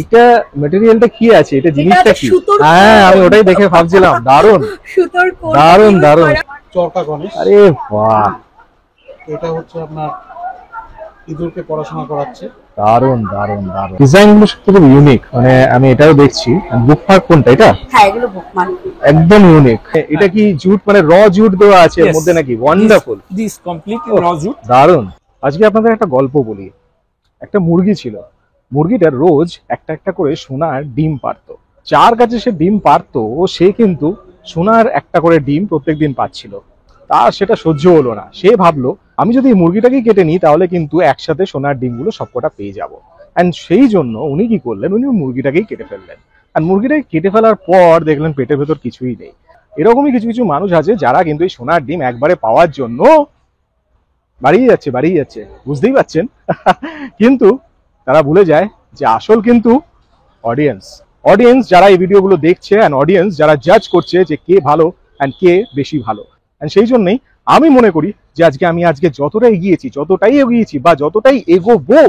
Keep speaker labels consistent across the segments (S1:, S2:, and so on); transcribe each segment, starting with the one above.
S1: এটা ম্যাটেরিয়ালটা কি আছে, এটা জিনিসটা কি? হ্যাঁ আমি ওটাই দেখে ভাবছিলাম, দারুন
S2: সুতোর কোট,
S1: দারুন দারুন।
S3: চরকা গণেশ,
S1: আরে বাহ,
S3: এটা হচ্ছে আপনার ইঁদুরকে পড়াশোনা করাচ্ছে।
S1: দারুন দারুন দারুন। ডিজাইন গুলো সত্যি খুব ইউনিক, মানে আমি এটাও দেখছি। বুকমার্ক কোনটা এটা?
S2: হ্যাঁ এগুলো বুকমার্ক,
S1: একদম ইউনিক। এটা কি জুট, মানে র জুট দেওয়া আছে এর মধ্যে নাকি? ওয়ান্ডারফুল,
S3: দিস কমপ্লিটলি র জুট।
S1: দারুন। আজকে আপনাদের একটা গল্প বলি। একটা মুরগি ছিল, মুরগিটার রোজ একটা একটা করে সোনার ডিম পারতো। যার কাছে সে ডিম পারতো সে কিন্তু সোনার একটা করে ডিম প্রত্যেকদিন পাচ্ছিল। তার সেটা সহ্য হলো না, সে ভাবলো আমি যদি এই মুরগিটাকেই কেটে নিই তাহলে কিন্তু একসাথে সোনার ডিমগুলো সবকটা পেয়ে যাবো। অ্যান্ড সেই জন্য উনি কি করলেন, উনি মুরগিটাকেই কেটে ফেললেন। আর মুরগিটাকে কেটে ফেলার পর দেখলেন পেটের ভেতর কিছুই নেই। এরকমই কিছু কিছু মানুষ আছে যারা কিন্তু এই সোনার ডিম একবারে পাওয়ার জন্য বাড়িয়ে যাচ্ছে, বুঝতেই পারছেন। কিন্তু তারা ভুলে যায় যে আসল কিন্তু অডিয়েন্স যারা এই ভিডিওগুলো দেখছে, অ্যান্ড অডিয়েন্স যারা জাজ করছে যে কে ভালো অ্যান্ড কে বেশি ভালো। অ্যান্ড সেই জন্যই আমি মনে করি যে আজকে যতটাই এগিয়েছি বা যতটাই এগোবো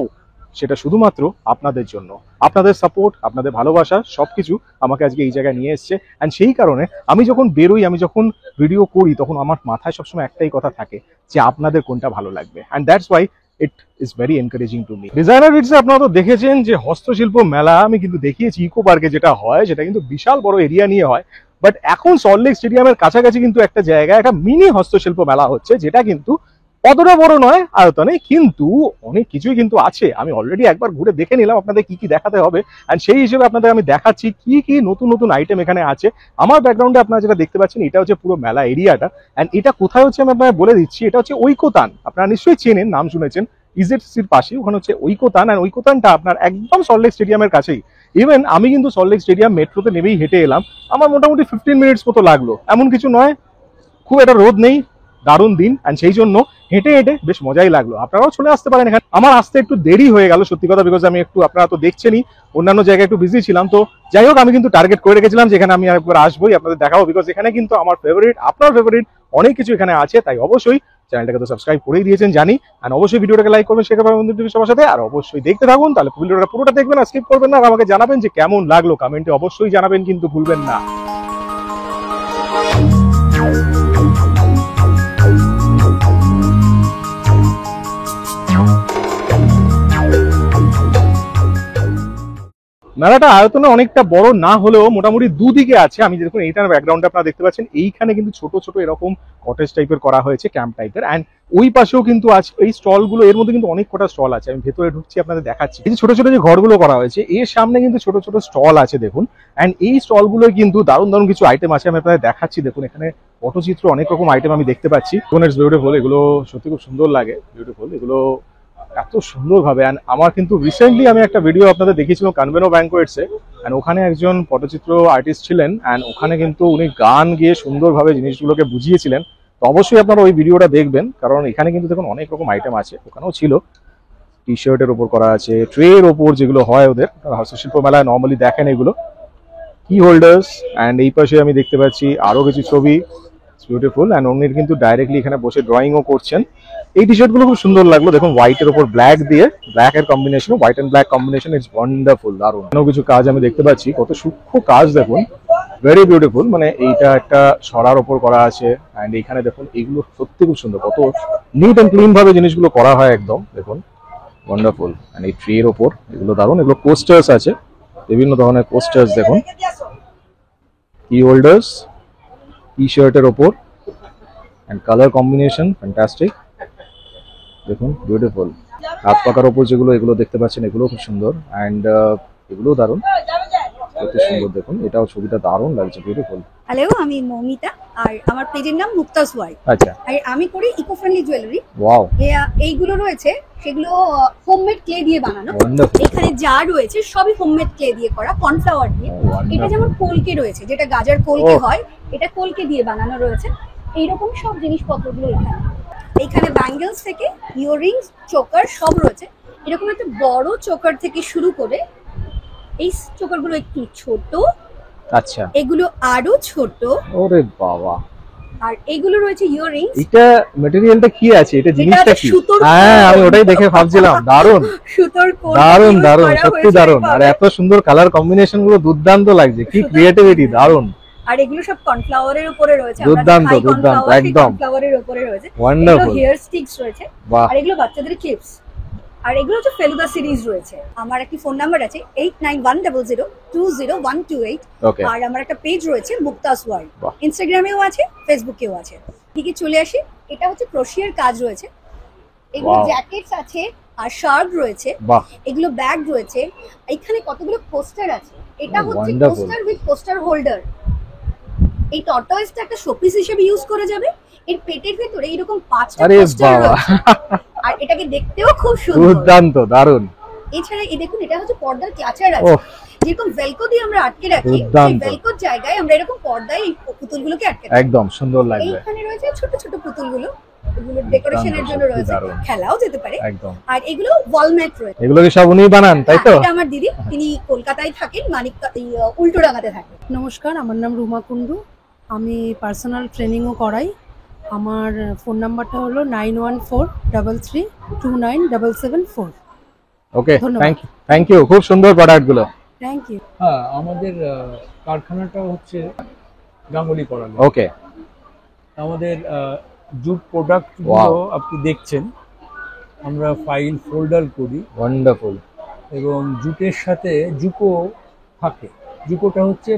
S1: সেটা শুধুমাত্র আপনাদের জন্য। আপনাদের সাপোর্ট, আপনাদের ভালোবাসা সবকিছু আমাকে আজকে এই জায়গায় নিয়ে এসছে। অ্যান্ড সেই কারণে আমি যখন বেরোই, আমি যখন ভিডিও করি, তখন আমার মাথায় সবসময় একটাই কথা থাকে যে আপনাদের কোনটা ভালো লাগবে। And that's why it is very encouraging to me. Designer বিটসে আপনারা তো দেখেছেন যে হস্তশিল্প মেলা আমি কিন্তু দেখিয়েছি ইকো পার্কে, যেটা হয় সেটা কিন্তু বিশাল বড় এরিয়া নিয়ে হয়। বাট এখন সল্টলেক স্টেডিয়ামের কাছাকাছি কিন্তু একটা জায়গায় একটা মিনি হস্তশিল্প মেলা হচ্ছে, যেটা কিন্তু অতটা বড় নয় আয়তনে, কিন্তু অনেক কিছুই কিন্তু আছে। আমি অলরেডি একবার ঘুরে দেখে নিলাম আপনাদের কি কি দেখাতে হবে, অ্যান্ড সেই হিসেবে আপনাদের আমি দেখাচ্ছি কি কি নতুন নতুন আইটেম এখানে আছে। আমার ব্যাকগ্রাউন্ডে আপনারা যেটা দেখতে পাচ্ছেন এটা হচ্ছে পুরো মেলা এরিয়াটা। অ্যান্ড এটা কোথায় হচ্ছে আমি আপনাদের বলে দিচ্ছি, এটা হচ্ছে ঐকতান। আপনারা নিশ্চয়ই চেনেন, নাম শুনেছেন, ইজেডসির পাশে ওখানে হচ্ছে ঐকতান। অ্যান্ড ঐকতানটা আপনার একদম সল্টলেক স্টেডিয়ামের কাছেই। ইভেন আমি কিন্তু সল্টলেক স্টেডিয়াম মেট্রোতে নেমেই হেঁটে এলাম, আমার মোটামুটি 15 মিনিটস মতো লাগলো, এমন কিছু নয়, খুব একটা রোদ নেই, দারুণ দিন। অ্যান্ড সেই জন্য হেঁটে হেঁটে বেশ মজাই লাগলো। আপনারাও চলে আসতে পারেন এখানে। আমার আসতে একটু দেরি হয়ে গেল সত্যি কথা, বিকজ আমি একটু, আপনারা তো দেখছেনই, অন্যান্য জায়গায় একটু বিজি ছিলাম। তো যাই হোক, আমি কিন্তু টার্গেট করে রেখেছিলাম যে এখানে আমি একবার আসবোই, আপনাদের দেখাবো, বিকজ এখানে কিন্তু আমার ফেভারিট, আপনার ফেভারিট অনেক কিছু এখানে আছে। তাই অবশ্যই চ্যানেলটাকে তো সাবস্ক্রাইব করেই দিয়েছেন জানি, আর অবশ্যই ভিডিওটাকে লাইক করবেন, শেখার বন্ধুদের সবার সাথে, আর অবশ্যই দেখতে থাকুন। তাহলে ভিডিওটা পুরোটা দেখবেন আর স্কিপ করবেন না, আর আমাকে জানাবেন যে কেমন লাগলো, কমেন্টে অবশ্যই জানাবেন কিন্তু ভুলবেন না। মেলাটা আয়তনে অনেকটা বড় না হলেও মোটামুটি দুদিকে আছে। আমি দেখুন এইটার ব্যাকগ্রাউন্ডে আপনারা দেখতে পাচ্ছেন, এইখানে কিন্তু ছোট ছোট এরকম কটেজ টাইপের করা হয়েছে, ক্যাম্প টাইপের। অ্যান্ড ওই পাশেও কিন্তু আছে এই স্টলগুলো, এর মধ্যে কিন্তু অনেক কটা স্টল আছে। আমি ভেতরে ঢুকছি, আপনাদের দেখাচ্ছি। এই যে ছোট ছোট যে ঘরগুলো করা হয়েছে, এর সামনে কিন্তু ছোট ছোট স্টল আছে দেখুন। অ্যান্ড এই স্টলগুলো কিন্তু দারুণ দারুণ কিছু আইটেম আছে, আমি আপনাদের দেখাচ্ছি। দেখুন এখানে পটচিত্র, অনেক রকম আইটেম আমি দেখতে পাচ্ছি। বিউটিফুল, এগুলো সত্যি খুব সুন্দর লাগে, বিউটিফুল এগুলো এত সুন্দরভাবে। অ্যান্ড আমার কিন্তু রিসেন্টলি আমি একটা ভিডিও আপনাদের দেখিয়েছিলাম কনভেনো ব্যাঙ্কোয়েটসে, অ্যান্ড ওখানে একজন পটচিত্র আর্টিস্ট ছিলেন, অ্যান্ড ওখানে কিন্তু উনি গান গিয়ে সুন্দরভাবে জিনিসগুলোকে বুঝিয়েছিলেন। তো অবশ্যই আপনারা ওই ভিডিওটা দেখবেন, কারণ এখানে কিন্তু দেখুন অনেক রকম আইটেম আছে। ওখানেও ছিল টি শার্টের ওপর করা আছে, ট্রের ওপর যেগুলো হয় ওদের হস্তশিল্প মেলায় নর্মালি দেখেন, এগুলো কি হোল্ডার্স। অ্যান্ড এই পাশে আমি দেখতে পাচ্ছি আরো কিছু ছবি, বিউটিফুল। অ্যান্ড উনি কিন্তু ডাইরেক্টলি এখানে বসে ড্রয়িংও করছেন। এই টি শার্ট গুলো খুব সুন্দর লাগলো, দেখুন হোয়াইটের উপর ব্ল্যাক দিয়ে, ব্ল্যাক এর combination, white and black combination, it's wonderful, দারুণ। কিছু কাজ আমি দেখতে পাচ্ছি, কত সূক্ষ্ম কাজ দেখুন, ভেরি বিউটিফুল। মানে এইটা একটা সরার ওপর করা আছে, অ্যান্ড এইখানে দেখুন এইগুলো সত্যি খুব সুন্দর, কত নিট অ্যান্ড ক্লিন ভাবে জিনিসগুলো করা হয় একদম, দেখুন ওয়ান্ডারফুল। অ্যান্ড এই ট্রের ওপর এগুলো দারুণ, এগুলো পোস্টার্স আছে, বিভিন্ন ধরনের পোস্টার্স দেখুন, কি হোল্ডার্স, টি শার্টের ওপর, অ্যান্ড কালার কম্বিনেশন ফ্যান্টাস্টিক, দেখুন বিউটিফুল। হাত পাকার ওপর যেগুলো এগুলো দেখতে পাচ্ছেন, এগুলো খুব সুন্দর। অ্যান্ড এগুলো দারুণ, কত সুন্দর দেখুন, এটাও ছবিটা দারুণ লাগছে, বিউটিফুল।
S2: হ্যালো, আমি মৌমিতা, আর আমার পেজের নাম মুক্তাস ওয়ার্ল্ড।
S1: আচ্ছা,
S2: আর আমি করি ইকো ফ্রেন্ডলি জুয়েলারি।
S1: ওয়াও,
S2: এইগুলো রয়েছে, সেগুলো হোমমেড ক্লে দিয়ে বানানো।
S1: ওয়ান্ডারফুল।
S2: এখানে যা রয়েছে সবই হোমমেড ক্লে দিয়ে করা, কর্নফ্লাওয়ার দিয়ে। এটা যেমন কলকে রয়েছে, যেটা গাজার কলকে হয়, এটা কলকে দিয়ে বানানো রয়েছে। এইরকম সব জিনিসপত্রগুলো এইখানে ব্যাঙ্গেলস থেকে ইয়াররিংস, চোকার সব রয়েছে। এরকম একটা বড় চোকার থেকে শুরু করে, এই চোকারগুলো একটু ছোট,
S1: আচ্ছা,
S2: এগুলো আরো ছোট,
S1: ওরে বাবা,
S2: আর এইগুলো রয়েছে ইয়াররিংস।
S1: এটা ম্যাটেরিয়ালটা কি আছে, এটা জিনিসটা কি?
S2: সুতোর
S1: হ্যাঁ, আমি ওটাই দেখে ভাবছিলাম। দারুন
S2: সুতোর কোড
S1: দারুন
S2: use
S1: দারুন,
S2: করা
S1: সত্যি
S2: হয়েছে
S1: দারুন। আর
S2: এইভাবে।
S1: এত সুন্দর কালার কম্বিনেশন গুলো দুর্দান্ত লাগছে, কি ক্রিয়েটিভিটি, দারুন।
S2: আর এগুলো সব কর্নফ্লাওয়ারের উপরে রয়েছে,
S1: দুর্দান্ত, দুর্দান্ত, একদম।
S2: কর্নফ্লাওয়ারের উপরে রয়েছে।
S1: ওয়ান্ডারফুল।
S2: হেয়ার স্টিকস রয়েছে,
S1: বাহ,
S2: আর এগুলো বাচ্চাদের ক্লিপস। আর এগুলো হচ্ছে ফেলুদা সিরিজ রয়েছে। আমার একটি ফোন নাম্বার আছে 8910020128।
S1: ওকে,
S2: আর আমার একটা পেজ রয়েছে মুক্তাস ওয়ার্ল্ড,
S1: বাহ।
S2: ইনস্টাগ্রামেও আছে, ফেসবুকেও আছে। ঠিকই চলে আসি। এটা হচ্ছে ক্রোশিয়ার কাজ রয়েছে, এগুলো
S1: Wow.
S2: জ্যাকেটস আছে, আর শার্ট রয়েছে,
S1: বাহ,
S2: এগুলো ব্যাগ রয়েছে। এখানে কতগুলো পোস্টার আছে, এটা
S1: Oh,
S2: হচ্ছে
S1: wonderful.
S2: Poster with poster holder. এই টর্টয়েসটা একটা শোপিস হিসেবে ইউজ করা যাবে। এর পেটের ভেতরে এরকম 5টা
S1: আরে
S2: পোস্টার
S1: বাবা,
S2: রয়েছে, আর এটাকে দেখতেও খুব সুন্দর।
S1: দুর্দান্ত, দারুন।
S2: এছাড়া এই দেখুন, এটা হচ্ছে পর্দার ক্লাচার আছে,
S1: ওহ,
S2: যেরকম ভেলকো দিয়ে আমরা আটকে রাখি, সেই
S1: দুর্দান্ত।
S2: ভেলকোর জায়গায় আমরা এরকম পর্দায় এই পুতুলগুলোকে আটকে রাখি।
S1: একদম সুন্দর লাগবে,
S2: এইখানে রয়েছে ছোট ছোট পুতুলগুলো, এগুলো ডেকোরেশনের জন্য
S1: সত্যি
S2: রয়েছে,
S1: দারুণ।
S2: খেলাও যেতে পারে।
S1: একদম।
S2: আর এগুলো ওয়ালম্যাট রয়েছে।
S1: এগুলো কি সব উনি বানান, তাই তো?
S2: হ্যাঁ, এটা আমার দিদি, তিনি কলকাতায় থাকেন, উল্টোডাঙাতে থাকেন।
S4: নমস্কার, আমার নাম রুমা কুন্ডু। আমি পার্সোনাল ট্রেনিংও করাই। আমার ফোন নাম্বারটা হলো 9143329774।
S1: ওকে,
S4: ধন্যবাদ।
S1: থ্যাংক ইউ, খুব সুন্দর প্রোডাক্ট গুলো।
S4: Thank you.
S5: হ্যাঁ, আমাদের কারখানাটা হচ্ছে গাঙ্গুলি করালো।
S1: ওকে,
S5: আমাদের জুট প্রোডাক্ট
S1: Wow.
S5: গুলো আপনি দেখছেন, আমরা ফাইল ফোল্ডার করি
S1: ওয়ান্ডারফুল।
S5: এবং জুটের সাথে জুকো থাকে। জুকোটা হচ্ছে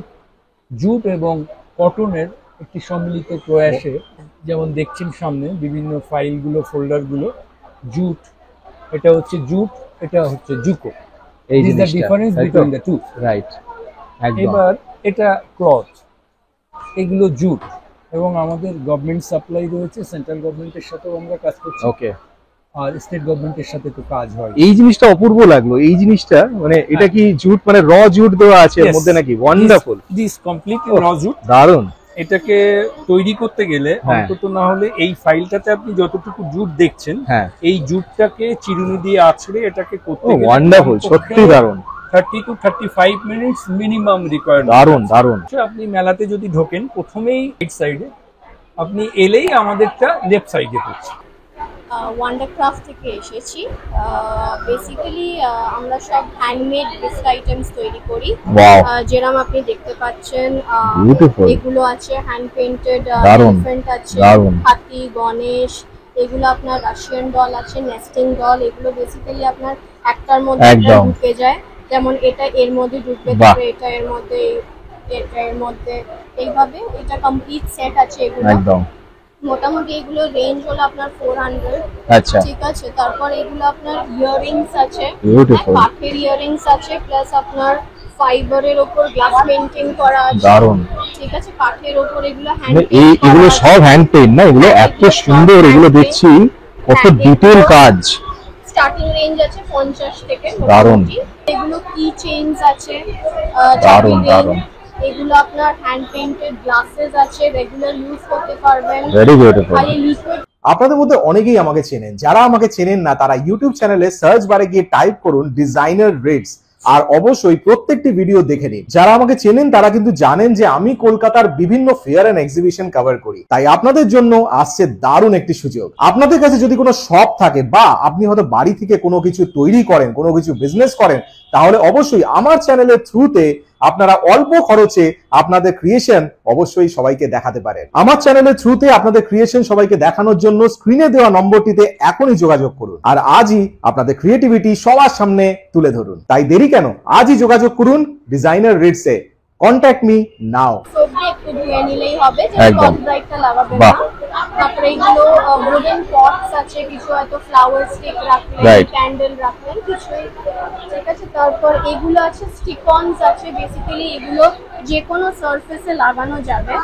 S5: জুট এবং কটনের একটি সম্মিলিত প্রয়াসে, যেমন দেখছেন সামনে বিভিন্ন ফাইলগুলো ফোল্ডারগুলো জুট, এটা হচ্ছে জুট, এটা হচ্ছে জুকো।
S1: এই
S5: This is the
S1: জিনিসটা,
S5: difference
S1: তাই তো?
S5: between the two.
S1: রাইট, একদম।
S5: এবার এটা ক্লথ, এগুলো জুট, এবং আমাদের গভর্নমেন্ট সাপ্লাই রয়েছে, সেন্ট্রাল গভর্নমেন্টের সাথেও আমরা কাজ করছি,
S1: ওকে,
S5: আর স্টেট গভর্নমেন্টের সাথে তো কাজ হয়।
S1: এই জিনিসটা অপূর্ব লাগলো। এই জিনিসটা মানে এটা কি জুট, মানে র জুট দেওয়া আছে এর
S5: Yes.
S1: মধ্যে নাকি? ওয়ান্ডারফুল,
S5: দিস কমপ্লিটলি র জুট।
S1: দারুন।
S5: এটাকে তৈরি করতে গেলে
S1: হ্যাঁ।
S5: অন্তত না হলে এই ফাইলটাতে আপনি যতটুকু জুট দেখছেন,
S1: হ্যাঁ,
S5: এই জুটটাকে চিরুনি দিয়ে আছড়ে এটাকে করতে
S1: ও
S5: গেলে
S1: ওয়ান্ডারফুল, সত্যি দারুন,
S5: 30 to 35 মিনিটস মিনিমাম রিকোয়ারমেন্ট।
S1: দারুন দারুন।
S5: আপনি মেলাতে যদি ঢোকেন, প্রথমেই রাইট সাইডে, আপনি এলেই আমাদেরটা লেফট সাইডে পড়ছে।
S6: ওয়ান্ডারক্রাফট থেকে এসেছি। বেসিক্যালি আমরা সব হ্যান্ডমেড গিফট আইটেমস তৈরি করি।
S1: ওয়াও,
S6: যেরকম আপনি দেখতে পাচ্ছেন,
S1: Beautiful.
S6: এগুলো আছে হ্যান্ড পেইন্টেড
S1: দারুণ,
S6: এলিফ্যান্ট আছে,
S1: দারুণ।
S6: হাতি, গণেশ, এগুলো আপনার রাশিয়ান ডল আছে, নেস্টিং ডল। এগুলো বেসিক্যালি আপনার একটার মধ্যে একটা
S1: একদম।
S6: ঢুকে যায়, যেমন এটা এর মধ্যে ঢুকবে,
S1: বাহ।
S6: তারপরে এটা এর মধ্যে, এটা এর মধ্যে, এইভাবে এটা কমপ্লিট সেট আছে এগুলো।
S1: একদম।
S6: মোটামুটি এগুলো রেঞ্জ হলো আপনার 400।
S1: আচ্ছা,
S6: ঠিক আছে, তারপর এগুলো আপনার ইয়াররিংস আছে,
S1: বিউটিফুল,
S6: কাঠের ইয়াররিংস আছে, প্লাস আপনার ফাইবারের ওপর গ্লাস পেইন্টিং করা আছে।
S1: দারুন।
S6: ঠিক আছে, কাঠের ওপর এগুলো হ্যান্ড
S1: মানে এগুলো সব হ্যান্ড পেইন্ট না? এগুলো এত সুন্দর, এগুলো দেখছি কত ডিটেল কাজ।
S6: স্টার্টিং রেঞ্জ আছে 50 থেকে।
S1: দারুণ।
S6: মোটামুটি। এগুলো কি চেইনস আছে,
S1: দারুণ,
S6: চাবি
S1: দারুণ।
S6: ring, এগুলো আপনার হ্যান্ড পেইন্টেড গ্লাসেস আছে, রেগুলার ইউজ করতে পারবেন।
S1: Very beautiful.
S6: আর এই লিকুইড
S7: আপনাদের মধ্যে অনেকেই আমাকে চেনেন, যারা আমাকে চেনেন না তারা ইউটিউব চ্যানেলে সার্চ বারে গিয়ে টাইপ করুন ডিজাইনার রেটস, আর অবশ্যই প্রত্যেকটি ভিডিও দেখে নিন। যারা আমাকে চেনেন তারা কিন্তু জানেন যে আমি কলকাতার বিভিন্ন ফেয়ার এন্ড এক্সিবিশন কভার করি, তাই আপনাদের জন্য আসছে দারুণ একটি সুযোগ। আপনাদের কাছে যদি কোনো শপ থাকে, বা আপনি হয়তো বাড়ি থেকে কোনো কিছু তৈরি করেন, কোনো কিছু বিজনেস করেন, তাহলে অবশ্যই আমার চ্যানেলের থ্রুতে আপনারা অল্প খরচে আপনাদের ক্রিয়েশন অবশ্যই সবাইকে দেখাতে পারেন। আমার চ্যানেলের থ্রুতে আপনাদের ক্রিয়েশন সবাইকে দেখানোর জন্য স্ক্রিনে দেওয়া নম্বরটিতে এখনই যোগাযোগ করুন, আর আজই আপনাদের ক্রিয়েটিভিটি সবার সামনে তুলে ধরুন। তাই দেরি কেন, আজই যোগাযোগ করুন ডিজাইনার রিডসে। Contact me now.
S6: সবজি একটু ধুয়ে নিলেই হবে, যে
S1: একদম।
S6: কপিরাইটটা লাগাবে
S1: বাহ।
S6: না। তারপরে এগুলো উডেন পটস আছে, কিছু হয়তো ফ্লাওয়ার স্টিক রাখলেন,
S1: Right.
S6: ক্যান্ডেল রাখলেন, কিছুই। ঠিক আছে, তারপর এগুলো আছে স্টিকনস আছে, বেসিক্যালি এগুলো যে কোনো সারফেসে লাগানো যাবে।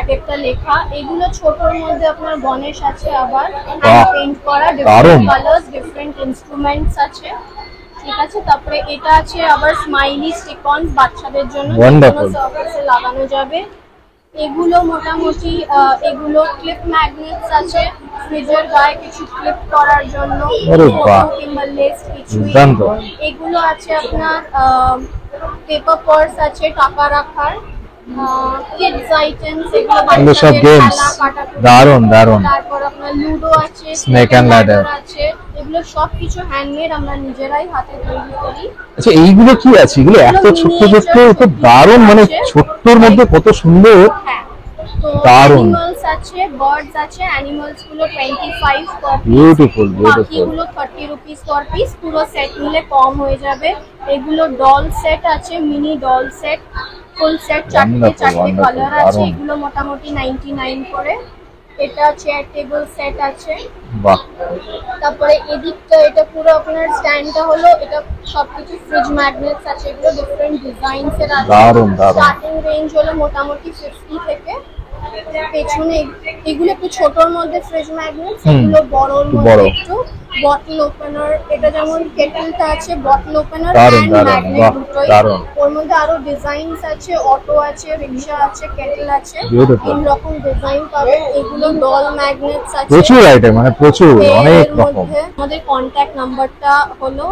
S6: এক একটা লেখা, এগুলো ছোটর মধ্যে আপনার গণেশ আছে, আবার হ্যান্ড পেইন্ট করা,
S1: দারুণ।
S6: ডিফারেন্ট কালার্স, ডিফারেন্ট ইনস্ট্রুমেন্টস আছে। ঠিক আছে, তারপরে এটা আছে আবার স্মাইলি স্টিকনস, বাচ্চাদের জন্য যে কোনো
S1: Wonderful.
S6: সারফেসে লাগানো যাবে। এগুলো মোটামুটি এগুলো ক্লিপ ম্যাগনেটস আছে, ফ্রিজের গায়ে কিছু ক্লিপ করার জন্য,
S1: আরে বাহ।
S6: ফটো কিংবা লেস কিছু।
S1: দুর্দান্ত।
S6: এগুলো আছে আপনার পেপার পার্স আছে টাকা রাখার, কিডস আইটেমস
S1: এগুলো সব games। দারুণ, দারুণ।
S6: তারপর আপনার লুডো আছে,
S1: Snake and ladder
S6: আছে, এগুলো সব কিছু হ্যান্ডমেড, আমরা নিজেরাই হাতে তৈরি করি।
S1: আচ্ছা, এইগুলো কি আছে? এগুলো এত ছোট্ট ছোট্ট, তো দারুণ, মানে ছোট্টর মধ্যে কত সুন্দর।
S6: হ্যাঁ, তো
S1: দারুণ।
S6: অ্যানিমালস আছে, বার্ডস আছে, অ্যানিমালস গুলো 25 পার পিস,
S1: বিউটিফুল, বিউটিফুল।
S6: বাকিগুলো 30 রুপিস পার পিস, পুরো সেট নিলে কম হয়ে যাবে। এগুলো ডল সেট আছে, mini doll set, full set, চারটে
S1: Wonderful,
S6: কালার
S1: wonderful,
S6: আছে,
S1: দারুণ।
S6: এগুলো মোটামুটি 99 করে। এটা চেয়ার টেবিল সেট আছে।
S1: বাহ,
S6: তারপরে এদিকটা, এটা পুরো আপনার স্ট্যান্ডটা হলো, এটা সবকিছু ফ্রিজ ম্যাগনেটস আছে, এগুলো ডিফারেন্ট ডিজাইনস এর আছে।
S1: দারুণ, দারুণ।
S6: স্টার্টিং রেঞ্জ হলো মোটামুটি 50 থেকে। পেছনে এগুলো একটু ছোটর মধ্যে ফ্রিজ ম্যাগনেটস, এগুলো বড়র
S1: একটু
S6: মধ্যে
S1: বড়।
S6: একটু বটল ওপেনার। এটা যেমন কেটেলটা আছে, বটল ওপেনার
S1: দারুণ,
S6: এন্ড
S1: দারুণ,
S6: ম্যাগনেট
S1: বাহ,
S6: দুটোই।
S1: দারুণ।
S6: ওর মধ্যে আরো ডিজাইনস আছে, অটো আছে, রিকশা আছে, কেটেল আছে,
S1: Beautiful।
S6: তিন রকম ডিজাইন পাবে। এগুলো ডল ম্যাগনেটস আছে,
S1: প্রচুর আইটেম, মানে প্রচুর, অনেক
S6: এর
S1: রকম।
S6: মধ্যে আমাদের কন্ট্যাক্ট নাম্বারটা হলো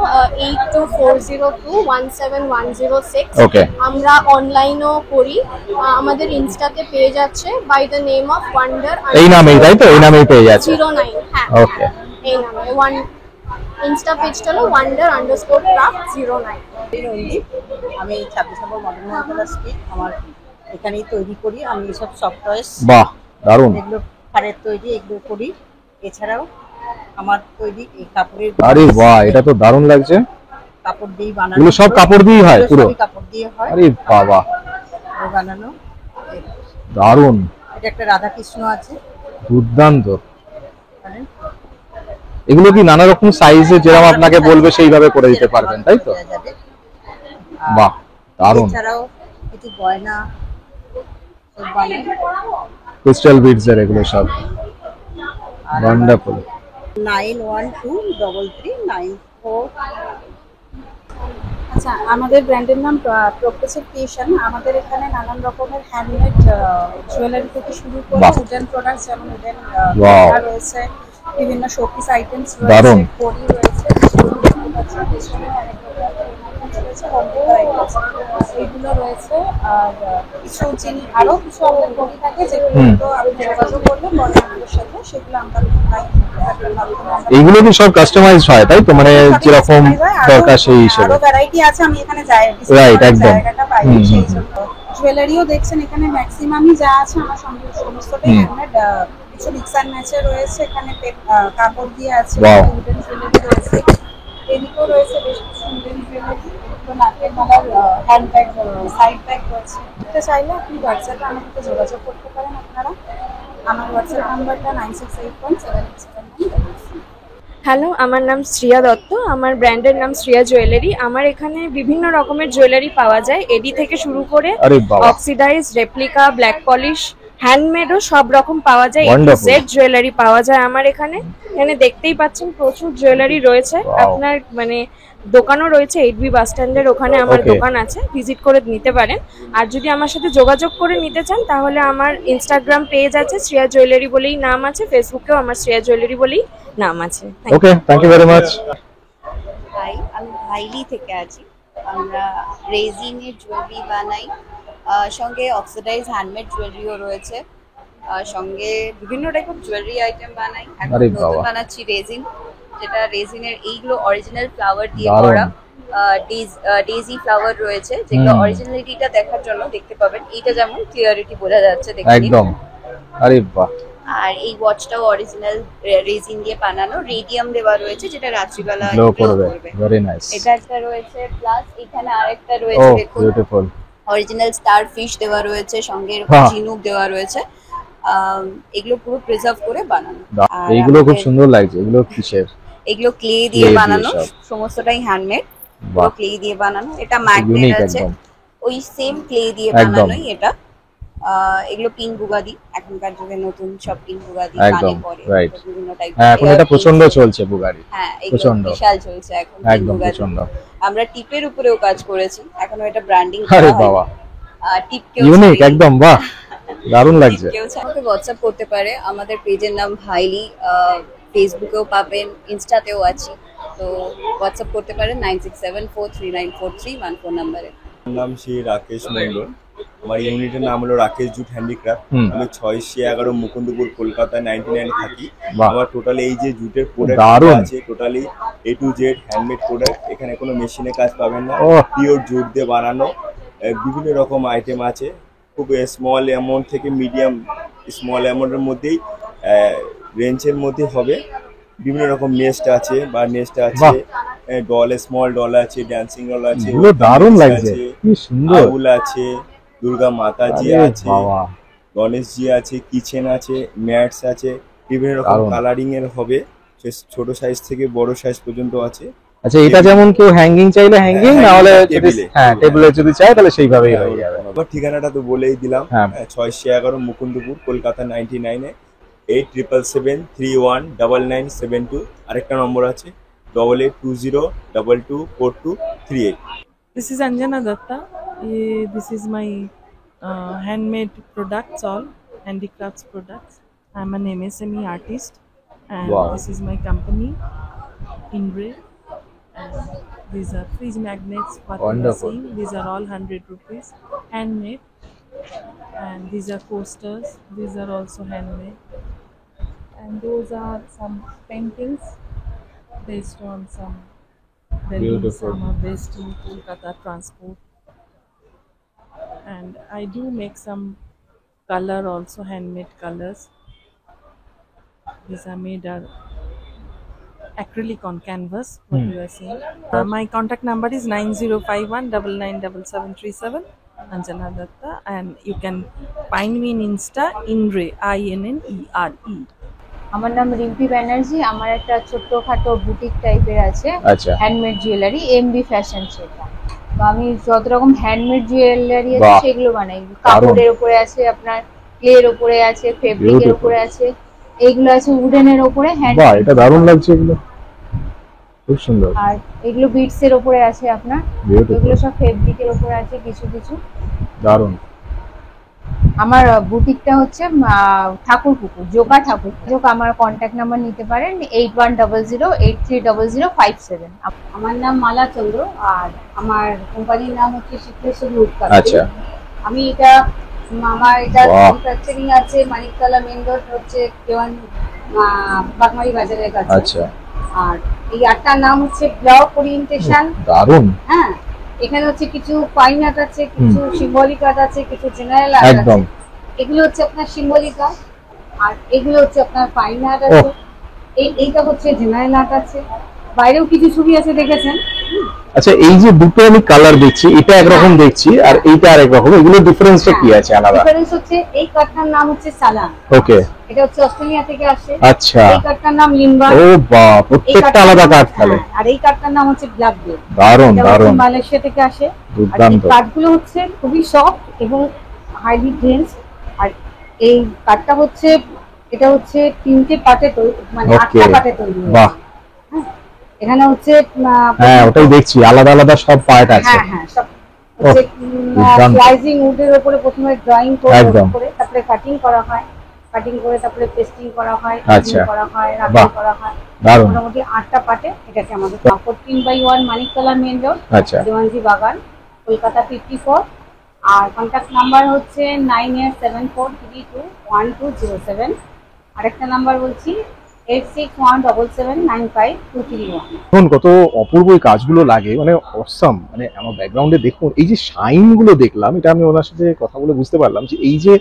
S6: 8240217106।
S1: Okay।
S6: আমরা অনলাইনও করি, আমাদের ইনস্টাতে পেজ আছে by the name of wonder.
S1: এই নামেই, তাই তো? এই নামেই পেয়ে যাচ্ছে।
S6: 09। হ্যাঁ,
S1: Okay।
S6: এই নামে ইনস্টা পেজটা হলো wonder_craft09।
S8: রঞ্জিত, আমি 26 নম্বর মদন মোহন স্ট্রিট, আমার এখানেই তৈরি করি। আমি এসব সফট টয়েস,
S1: বাহ, দারুণ।
S8: এগুলো ফারের তৈরি, এগুলো করি। এছাড়াও আমার তৈরি এই কাপড়ের,
S1: আরে বাহ, এটা তো দারুণ লাগছে।
S8: কাপড় দিয়ে বানানো,
S1: এগুলো সব কাপড় দিয়েই হয়
S8: এগুলো
S1: পুরো?
S8: সবই কাপড় দিয়ে হয়,
S1: আরে বাবা,
S8: বানানো।
S1: দারুণ,
S8: এটা একটা রাধাকৃষ্ণ আছে,
S1: দুর্দান্ত।
S8: জানেন?
S1: এগুলো কি নানা রকম সাইজে যেরকম আপনাকে বলবে সেইভাবে করে দিতে পারবেন, তাই তো?
S8: দেয়া যাবে। আর
S1: বাহ, দারুণ।
S8: এছাড়াও কিছু গয়না সব বানাই।
S1: ক্রিস্টাল বিডস এর এগুলো সব ওয়ান্ডারফুল।
S8: 91233994।
S9: আচ্ছা, আমাদের ব্র্যান্ডের নাম প্রোগ্রেসিভ ক্রিয়েশন। আমাদের এখানে নানান রকমের হ্যান্ডমেড জুয়েলারি থেকে শুরু করে
S1: বাহ।
S9: উডেন প্রোডাক্টস, যেমন উডেন
S1: Wow।
S9: রয়েছে, বিভিন্ন শোপিস আইটেমস
S1: দারুণ।
S9: রয়েছে, ঘড়ি রয়েছে, পেছনে অনেক রকমের রয়েছে, কম্পিউটার আইটেমস এগুলো রয়েছে। আর কিছু আরো কিছু আমাদের ঘড়ি থাকে, যেগুলো আপনি যোগাযোগ করলে পরে আমাদের সাথে, সেগুলো আমরা
S1: এইগুলো কি সব কাস্টমাইজড হয়, তাই তো? মানে যেরকম দরকার সেই হিসেবে।
S9: আরো ভ্যারাইটি আছে, আমি এখানে যাই
S1: Right, একদম।
S9: জায়গাটা পাইনি, সেই জন্য। জুয়েলারিও দেখছেন এখানে ম্যাক্সিমামই যা আছে আমার সমস্তটাই হ্যান্ডমেড। কিছু মিক্স অ্যান্ড ম্যাচে রয়েছে, এখানে কাপড় দিয়ে আছে,
S1: Wow।
S9: উডেন জুয়েলারি রয়েছে, এদিকেও রয়েছে বেশ কিছু উডেন জুয়েলারি, তো নাকের মালার হ্যান্ড ব্যাগ, সাইড ব্যাগ রয়েছে। এটা চাইলে আপনি হোয়াটসঅ্যাপে আমার সাথে যোগাযোগ করতে পারেন আপনারা। আমার হোয়াটসঅ্যাপ নাম্বারটা 96817879.
S10: হ্যালো, আমার নাম শ্রিয়া দত্ত, আমার ব্র্যান্ডের নাম শ্রিয়া জুয়েলারি। আমার এখানে বিভিন্ন রকমের জুয়েলারি পাওয়া যায়, এডি থেকে শুরু করে
S1: আরে বাবা,
S10: অক্সিডাইজ, রেপ্লিকা, ব্ল্যাক পলিশ, হ্যান্ডমেডও সব রকম পাওয়া যায়।
S1: Wonderful।
S10: সেট জুয়েলারি পাওয়া যায় আমার এখানে। এখানে দেখতেই পাচ্ছেন প্রচুর জুয়েলারি রয়েছে।
S1: Wow।
S10: আপনার মানে দোকানও রয়েছে, 8B বাস স্ট্যান্ডের ওখানে আমার
S1: Okay।
S10: দোকান আছে, ভিজিট করে নিতে পারেন। আর যদি আমার সাথে যোগাযোগ করে নিতে চান তাহলে আমার ইনস্টাগ্রাম পেজ আছে, শ্রিয়া জুয়েলারি বলেই নাম আছে, ফেসবুকেও আমার শ্রিয়া জুয়েলারি বলেই নাম আছে। Thank you।
S1: Okay, thank you very much.
S11: Hi, আমি ভাইলি থেকে আছি। আমরা রেজিনের জুয়েলারি বানাই, সঙ্গে অক্সিডাইজ হ্যান্ডমেড জুয়েলারিও রয়েছে, সঙ্গে বিভিন্ন টাইপের জুয়েলারি আইটেম বানাই। এখন
S1: আরে
S11: নতুন
S1: বাবা।
S11: বানাচ্ছি রেজিন, যেটা রেজিনের এইগুলো অরিজিনাল ফ্লাওয়ার দিয়ে
S1: দারুণ।
S11: করা। ডেজি ফ্লাওয়ার রয়েছে, যেগুলো অরিজিনালিটিটা দেখার জন্য দেখতে পাবেন। এইটা যেমন ক্লিয়ারিটি বোঝা যাচ্ছে দেখতে।
S1: একদম, আরে বাহ।
S11: আর এই ওয়াচটাও অরিজিনাল রেজিন দিয়ে বানানো, রেডিয়াম দেওয়া রয়েছে, যেটা রাত্রিবেলা
S1: গ্লো
S11: glow
S1: করবে, ভেরি নাইস।
S11: এটা একটা রয়েছে, প্লাস এখানে আরেকটা
S1: ও
S11: রয়েছে দেখুন,
S1: বিউটিফুল।
S11: অরিজিনাল স্টার ফিশ দেওয়া রয়েছে, সঙ্গে
S1: বাহ।
S11: ঝিনুক দেওয়া রয়েছে। এগুলো পুরো প্রিজার্ভ করে বানানো। আর
S1: এইগুলো খুব
S11: আমাদের-
S1: সুন্দর লাগছে। এগুলো কিসের?
S11: এগুলো ক্লে দিয়ে
S1: দিয়ে
S11: বানানো,
S1: সব।
S11: সমস্তটাই হ্যান্ডমেড,
S1: বাহ,
S11: ক্লে দিয়ে বানানো। এটা ম্যাগনেট
S1: ইউনিক
S11: আছে,
S1: একদম।
S11: ওই সেম ক্লে দিয়ে
S1: একদম।
S11: বানানোই এটা। এগুলো পিঙ্ক বুগাদি, এখনকার যুগে নতুন সব পিঙ্ক বুগাদি
S1: একদম,
S11: কানে পরে,
S1: right।
S11: বিভিন্ন টাইপ।
S1: হ্যাঁ, এখন এটা প্রচন্ড চলছে বুগারি।
S11: হ্যাঁ, এগুলো
S1: প্রচন্ড।
S11: বিশাল চলছে এখন
S1: একদম
S11: বুগাদি।
S1: প্রচন্ড।
S11: আমরা টিপের উপরেও কাজ করেছি, এখনো এটা ব্র্যান্ডিং
S1: আরে
S11: করা
S1: বাবা,
S11: হয়। টিপ
S1: ইউনিক একদম, বাহ, দারুণ লাগছে।
S11: কেউ চায় আমাকে হোয়াটসঅ্যাপ করতে পারে। আমাদের পেজের নাম ভাইলি, ফেসবুকেও পাবেন, ইনস্টাতেও আছি। তো হোয়াটসঅ্যাপ করতে পারেন 9674394314 নাম্বারে।
S12: নাম শ্রী রাকেশ মন্ডল। আমার ইউনিটের নাম হলো রাকেশ জুট হ্যান্ডিক্রাফট। আমি 611 মুকুন্দপুর কলকাতায় 99 থাকি। আমার টোটাল এই যে জুটের প্রোডাক্ট আছে totally A to Z handmade product. এখানে কোনো মেশিনে কাজ পাবেন না, পিওর জুট দিয়ে বানানো। বিভিন্ন রকম আইটেম আছে, খুব স্মল অ্যামাউন্ট থেকে মিডিয়াম স্মল অ্যামাউন্টের মধ্যেই রেঞ্জের মধ্যে হবে। বিভিন্ন রকম নেস্ট আছে বা নেস্ট আছে, ডল স্মল ডল আছে, ড্যান্সিং ডল আছে,
S1: দারুণ লাগছে, কি সুন্দর।
S12: আউল আছে, দুর্গা মাতাজি আছে, গণেশজি আছে, কিচেন আছে, ম্যাটস আছে, বিভিন্ন রকম কালারিং এর হবে, ছোট সাইজ থেকে বড় সাইজ পর্যন্ত আছে।
S1: আচ্ছা, এটা যেমন কেউ হ্যাঙ্গিং চাইলে হ্যাঙ্গিং, না হলে টেবিলে যদি চায় তাহলে সেইভাবেই হয়ে যাবে।
S12: আমার ঠিকানাটা তো বলেই দিলাম, 611 মুকুন্দপুর কলকাতা 99 8773199972। আরেকটা নম্বর আছে 8820224238।
S13: This is Anjana Datta. This is my handmade products, all handicrafts products. I'm an MSME artist, and this is my company, Indre. And these are fridge magnets. What you are seeing, these are all 100 rupees, handmade. And these are coasters. These are also handmade. And those are some paintings based on some buildings, some are based in Kolkata transport. And I do make some color also, handmade colors. These are made acrylic on canvas, what you are seeing. My contact number is 9051997737, Anjana Datta, and you can find me in Insta, Indre, INNERE.
S9: আমার নাম রিম্পি ব্যানার্জি। আমার একটা ছোট্টখাটো boutique টাইপের আছে, handmade jewellery, MB fashion. সেটা তো আমি যত রকম হ্যান্ডমেড জুয়েলারি আছে সেগুলো বানাই। কাপড়ের উপরে আছে, আপনার ক্লের উপরে আছে, ফেব্রিকের উপরে আছে, এইগুলো আছে উডেনের উপরে।
S1: বাহ, এটা দারুণ লাগছে, এগুলো খুব সুন্দর।
S9: আর এগুলো বিটস এর উপরে আছে আপনার, এগুলো সব ফেব্রিকের উপরে আছে কিছু কিছু।
S1: দারুণ।
S9: আমার বুটিকটা হচ্ছে ঠাকুরপুকুর, জোকা ঠাকুর। আমার কন্ট্যাক্ট নাম্বার নিতে পারেন 8100830057।
S2: আমার নাম মালা চন্দ্র, আর আমার কোম্পানির নাম হচ্ছে শিখলেশ্বরী উৎপাদ। আমি এটা আমার এটা ম্যানুফ্যাকচারিং আছে মানিকতলা মেইন রোড হচ্ছে দেওয়ান বাগমারি বাজারের কাছে। আর এই আটটার নাম হচ্ছে ব্লক ওরিয়েন্টেশন।
S1: দারুণ।
S2: হ্যাঁ, এখানে হচ্ছে কিছু ফাইন আর্ট আছে, কিছু সিম্বলিক আর্ট আছে, কিছু জেনারেল আর্ট আছে। এগুলো হচ্ছে আপনার সিম্বলিক আর্ট, আর এগুলো হচ্ছে আপনার ফাইন আর্ট আছে। এইটা হচ্ছে জেনারেল আর্ট আছে। বাইরেও কিছু ছবি আছে, দেখেছেন?
S1: আচ্ছা, এই যে দুটো আমি কালার দেখছি, এটা একরকম দেখছি আর এইটা আরেক রকম, এগুলো ডিফারেন্সটা কি আছে আলাদা?
S2: ডিফারেন্স হচ্ছে এই কাঠটার নাম হচ্ছে সালান।
S1: ওকে,
S2: এটা হচ্ছে অস্ট্রেলিয়া থেকে আসে।
S1: আচ্ছা,
S2: এই কাঠটার নাম লিম্বা।
S1: ও বাহ, প্রত্যেকটা আলাদা কাঠ তাহলে।
S2: আর এই কাঠটার নাম হচ্ছে ব্ল্যাক বেল।
S1: দারুণ দারুণ।
S2: মালয়েশিয়া থেকে আসে।
S1: দুর্দান্ত।
S2: এই কাঠগুলো হচ্ছে খুবই সফট এবং হাইলি ডেন্স। আর এই কাঠটা হচ্ছে, এটা হচ্ছে 3টে পার্টে তৈরি, মানে 8টা পার্টে তৈরি।
S1: বাহ।
S2: এখানে হচ্ছে
S1: ওটাই দেখছি, আলাদা আলাদা সব পার্ট আছে।
S2: হ্যাঁ, সব হচ্ছে স্লাইসিং উডের উপরে প্রথমে ড্রয়িং করে তারপরে কাটিং করা হয়, কাটিং করে তারপরে পেস্টিং করা হয়, করা হয়, রাফিং করা হয়। মোটামুটি 8টা পার্টে এটাকে আমাদের 14/1 মানিকতলা মেইন রোড, দেওয়ানজি বাগান, কলকাতা 54। আর কন্ট্যাক্ট নাম্বার হচ্ছে 9874321207। আরেকটা নাম্বার বলছি 8617795231।
S1: এখন কত অপূর্ব এই কাজগুলো লাগে, মানে অসাম। মানে আমার ব্যাকগ্রাউন্ডে দেখুন এই যে শাইন গুলো দেখলাম, এটা আমি ওনার সাথে কথা বলে বুঝতে পারলাম যে এই যে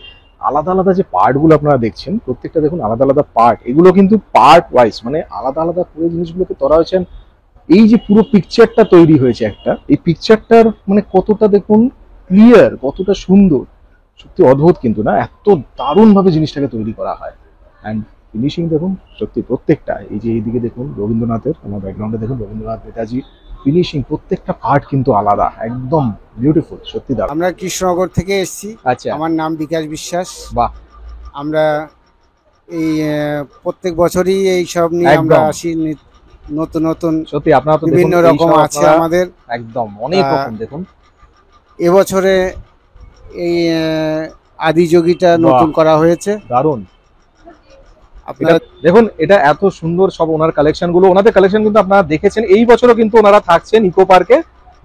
S1: আলাদা আলাদা যে পার্ট গুলো আপনারা দেখছেন, প্রত্যেকটা দেখুন আলাদা আলাদা পার্ট। এগুলো কিন্তু পার্ট ওয়াইজ, মানে আলাদা আলাদা পুরো জিনিসগুলোকে ধরা হয়েছেন। এই যে পুরো পিকচারটা তৈরি হয়েছে একটা, এই পিকচারটার মানে কতটা দেখুন ক্লিয়ার, কতটা সুন্দর, সত্যি অদ্ভুত কিন্তু না, এত দারুণ ভাবে জিনিসটাকে তৈরি করা হয়। অ্যান্ড ফিনিশিং দেখুন সত্যি প্রত্যেকটা, এই যে এইদিকে দেখুন রবীন্দ্রনাথের, আমার ব্যাকগ্রাউন্ডে দেখুন রবীন্দ্রনাথ, নেতাজি, ফিনিশিং প্রত্যেকটা পার্ট কিন্তু আলাদা, একদম বিউটিফুল, সত্যি দারুণ।
S14: আমরা কৃষ্ণনগর থেকে এসেছি।
S1: আচ্ছা,
S14: আমার নাম বিকাশ বিশ্বাস।
S1: বাহ।
S14: আমরা এই প্রত্যেক বছরই এই সব নিয়ে আমরা আসি, নতুন নতুন
S1: সত্যি আপনারা তো
S14: বিভিন্ন রকম আছে আমাদের,
S1: একদম অনেক রকম। দেখুন
S14: এবছরে এই আদিযোগীটা নতুন করা হয়েছে,
S1: দারুণ। আপনারা দেখুন এটা এত সুন্দর, সব ওনার কালেকশন গুলো, ওনাদের কালেকশন কিন্তু আপনারা দেখেছেন। এই বছরও কিন্তু ওনারা থাকছেন ইকো পার্কে,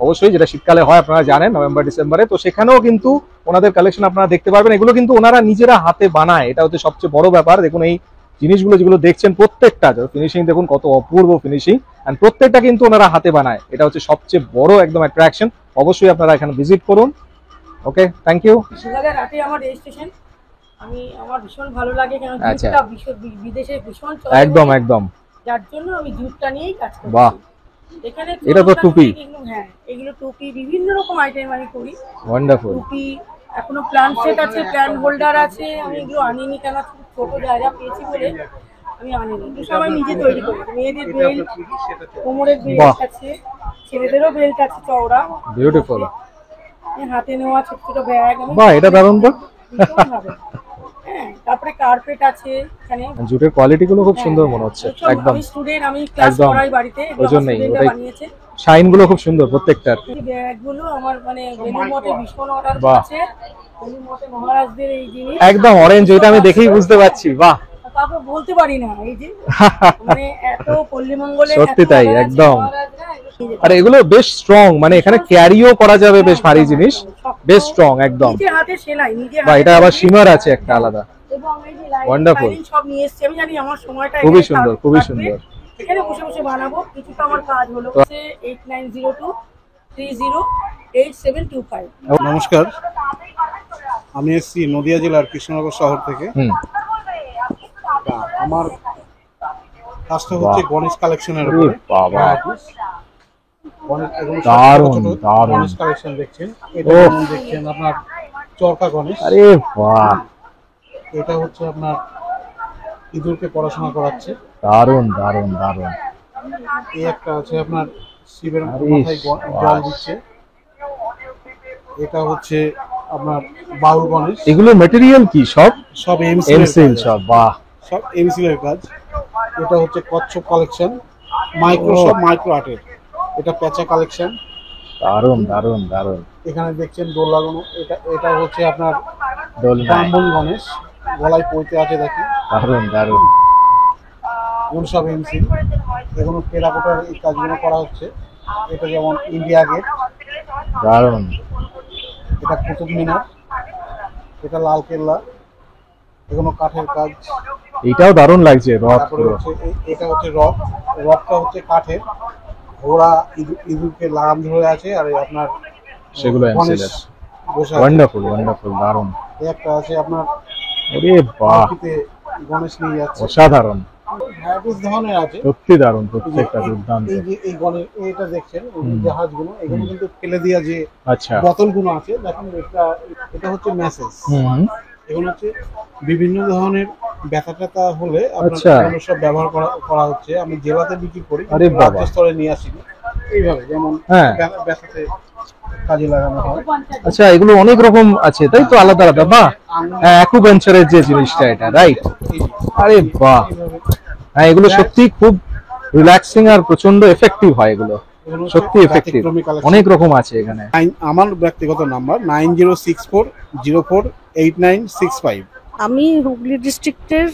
S1: অবশ্যই, যেটা শীতকালে হয় আপনারা জানেন, নভেম্বর ডিসেম্বরে। তো সেখানেও কিন্তু ওনাদের কালেকশন আপনারা দেখতে পারবেন। এগুলো কিন্তু ওনারা নিজেরা হাতে বানায়, এটা হচ্ছে সবচেয়ে বড় ব্যাপার। দেখুন এই জিনিসগুলো যেগুলো দেখছেন প্রত্যেকটা ফিনিশিং দেখুন কত অপূর্ব ফিনিশিং, এন্ড প্রত্যেকটা কিন্তু ওনারা হাতে বানায়, এটা হচ্ছে সবচেয়ে বড় একদম অ্যাট্রাকশন। অবশ্যই আপনারা এখানে ভিজিট করুন। ওকে, থ্যাংক ইউ।
S4: রাতে আমার রেজিস্ট্রেশন, আমার ভীষণ ভালো লাগে, কারণ
S1: আচ্ছা।
S4: জুটটা বিদেশে ভীষণ চলে,
S1: একদম একদম,
S4: যার জন্য আমি জুটটা নিয়েই কাজ করি।
S1: বাহ,
S4: এখানে
S1: এটা তো টুপি।
S4: হ্যাঁ, এগুলো টুপি, বিভিন্ন রকম আইটেম আমি করি।
S1: ওয়ান্ডারফুল।
S4: টুপি, এখনো প্ল্যান সেট আছে, প্ল্যান হোল্ডার আছে। আমি এগুলো আনিনি, কেন ছোট জায়গা পেয়েছি বলে আমি আনিনি। এগুলো সবাই নিজে তৈরি করি। মেয়েদের বেল্ট, কোমরের বেল্ট আছে, ছেলেদেরও বেল্ট আছে চওড়া,
S1: বিউটিফুল।
S4: হাতে নেওয়া ছোট ছোট ব্যাগ।
S1: বাহ, এটা দারুণ তো।
S4: হ্যাঁ, তারপরে কার্পেট আছে এখানে।
S1: জুটের কোয়ালিটি গুলো খুব সুন্দর মনে হচ্ছে, একদম।
S4: আমি স্টুডেন্ট, আমি ক্লাস করাই বাড়িতে,
S1: ওইজন্যই
S4: বানিয়েছে।
S1: শাইন গুলো খুব সুন্দর প্রত্যেকটার।
S4: এই ব্যাগগুলো আমার মানে বেলুর মতে ভীষণ অর্ডার
S1: বাহ।
S4: আছে। বেলুর মতে মহারাজদের এই জিনিস
S1: একদম অরেঞ্জ, ওইটা আমি দেখেই বুঝতে পারছি। বাহ,
S4: তারপর বলতে পারি না, এই যে মানে এত পল্লীমঙ্গলে
S1: সত্যি তাই, একদম। আর এগুলো বেশ স্ট্রং, মানে এখানে ক্যারিও করা যাবে, বেশ ভারী জিনিস, বেশ স্ট্রং একদম।
S4: নিজে হাতে সেলাই, নিজে
S1: বাহ, এটা আবার শিমার আছে একটা আলাদা।
S4: এবং এই যে লাইটিং
S1: ওয়ান্ডারফুল,
S4: সব নিয়ে এসেছি। আমি জানি আমার সময়টা
S1: খুবই
S4: এখানে
S1: সুন্দর, খুবই
S4: থাকবে।
S1: সুন্দর।
S4: এখানে বসে বসে বানাবো। কিছুটা আমার কাজ হলো 8902308725।
S3: নমস্কার, আমি এসেছি নদিয়া জেলার কৃষ্ণনগর শহর থেকে। আমার কাজটা হচ্ছে গণেশ কালেকশনের উপরে। গণেশ কালেকশন দেখছেন, এটা যেমন দেখছেন আপনার চরকা গণেশ।
S1: আরে বাহ,
S3: এটা হচ্ছে আপনার ইঁদুরকে পড়াশোনা করাচ্ছে।
S1: দারুণ দারুণ দারুণ।
S3: এই একটা আছে আপনার শিবের মাথায় জল দিচ্ছে। এটা হচ্ছে আপনার বাউল গণেশ।
S1: এগুলো ম্যাটেরিয়াল কি? সব
S3: সব
S1: এমসিল সব। বাহ,
S3: সব এমসিল এর কাজ। এটা হচ্ছে কচ্ছপ কালেকশন, সব মাইক্রো আর্টের। এটা পেঁচা কালেকশন।
S1: দারুণ দারুণ দারুণ।
S3: এখানে দেখছেন দোল লাগানো। এটা হচ্ছে আপনার
S1: দোলনা,
S3: ব্রাহ্মণ গণেশ, গলায় পইতে আছে দেখেন।
S1: দারুণ দারুণ।
S3: এগুলো সব এমসিল। এগুলো টেরাকোটার এই কাজগুলো করা হচ্ছে। এটা যেমন ইন্ডিয়া গেট,
S1: দারুণ।
S3: এটা কুতুব মিনার, এটা লাল কেল্লা। এগুলো কাঠের কাজ।
S1: এটাও দারুণ লাগছে, রথ
S3: তারপরে
S1: পুরো।
S3: হচ্ছে এটা হচ্ছে রথ। রথটা হচ্ছে কাঠের, ঘোড়া ইঁদুরকে লাগাম ধরে আছে। আর এই আপনার
S1: সেগুলো
S3: গণেশ
S1: এমসিল।
S3: বসে আছে।
S1: ওয়ান্ডারফুল ওয়ান্ডারফুল, দারুণ।
S3: এই একটা আছে আপনার,
S1: আরে বাহ,
S3: পাখিতে গণেশ নিয়ে যাচ্ছে।
S1: অসাধারণ,
S3: ভ্যারাইটিস ধরনের আছে।
S1: সত্যি দারুণ, প্রত্যেকটা দুর্দান্ত।
S3: এই যে এই গণেশ, এটা দেখছেন জাহাজগুলো, এগুলো কিন্তু ফেলে দেওয়া যে
S1: আচ্ছা,
S3: বোতলগুলো আছে দেখেন, এটা হচ্ছে মেসেজ। এগুলো হচ্ছে বিভিন্ন ধরনের ব্যথা ট্যাথা হলে
S1: আচ্ছা,
S3: আপনার সব ব্যবহার করা হচ্ছে। আমি জেলাতে বিক্রি করি,
S1: আরে বাবা,
S3: রাজ্য স্তরে নিয়ে আসি এইভাবে, যেমন
S1: হ্যাঁ,
S3: ব্যথাতে কাজে লাগানো হয়।
S1: আচ্ছা, এগুলো অনেক রকম আছে তাই তো, আলাদা আলাদা। বাহ, অ্যাকুপাঞ্চারের যে জিনিসটা, এটা রাইট। আরে বাহ, হ্যাঁ, এগুলো সত্যি খুব রিল্যাক্সিং আর প্রচন্ড এফেক্টিভ হয়। এগুলো সত্যি এফেক্টিভ। অনেক রকম আছে এখানে।
S3: আমার ব্যক্তিগত নাম্বার 9064048965।
S15: আমি হুগলি ডিস্ট্রিক্টের